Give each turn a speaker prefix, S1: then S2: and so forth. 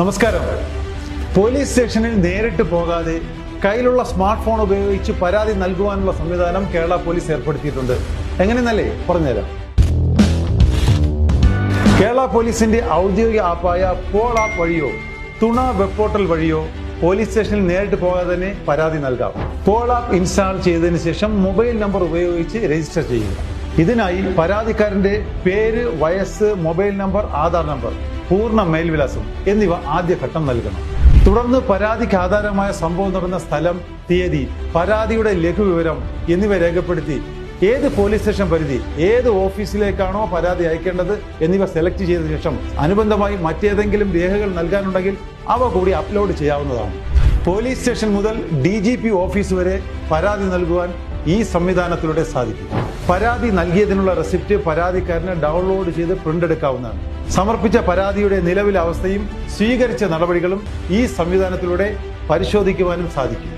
S1: നമസ്കാരം. പോലീസ് സ്റ്റേഷനിൽ നേരിട്ട് പോകാതെ കയ്യിലുള്ള സ്മാർട്ട് ഫോൺ ഉപയോഗിച്ച് പരാതി നൽകുവാനുള്ള സംവിധാനം കേരള പോലീസ് ഏർപ്പെടുത്തിയിട്ടുണ്ട്. എങ്ങനെയെന്നല്ലേ പറഞ്ഞുതരാം. കേരള പോലീസിന്റെ ഔദ്യോഗിക ആപ്പായ പോൾ ആപ്പ് വഴിയോ തുണ വെബ് പോർട്ടൽ വഴിയോ പോലീസ് സ്റ്റേഷനിൽ നേരിട്ട് പോകാതെ തന്നെ പരാതി നൽകാം. പോൾ ആപ്പ് ഇൻസ്റ്റാൾ ചെയ്തതിനു ശേഷം മൊബൈൽ നമ്പർ ഉപയോഗിച്ച് രജിസ്റ്റർ ചെയ്യുക. ഇതിനായി പരാതിക്കാരന്റെ പേര്, വയസ്സ്, മൊബൈൽ നമ്പർ, ആധാർ നമ്പർ, പൂർണ്ണ മേൽവിലാസം എന്നിവ ആദ്യഘട്ടം നൽകണം. തുടർന്ന് പരാതിക്ക് ആധാരമായ സംഭവം നടന്ന സ്ഥലം, തീയതി, പരാതിയുടെ ലഘുവിവരം എന്നിവ രേഖപ്പെടുത്തി ഏത് പോലീസ് സ്റ്റേഷൻ പരിധി, ഏത് ഓഫീസിലേക്കാണോ പരാതി അയക്കേണ്ടത് എന്നിവ സെലക്ട് ചെയ്ത ശേഷം അനുബന്ധമായി മറ്റേതെങ്കിലും രേഖകൾ നൽകാനുണ്ടെങ്കിൽ അവ കൂടി അപ്ലോഡ് ചെയ്യാവുന്നതാണ്. പോലീസ് സ്റ്റേഷൻ മുതൽ DGP ഓഫീസ് വരെ പരാതി നൽകുവാൻ ഈ സംവിധാനത്തിലൂടെ സാധിക്കും. പരാതി നൽകിയതിനുള്ള റെസിപ്റ്റ് പരാതിക്കാരന് ഡൗൺലോഡ് ചെയ്ത് പ്രിന്റ് എടുക്കാവുന്നതാണ്. സമർപ്പിച്ച പരാതിയുടെ നിലവിലെ അവസ്ഥയും സ്വീകരിച്ച നടപടികളും ഈ സംവിധാനത്തിലൂടെ പരിശോധിക്കുവാനും സാധിക്കും.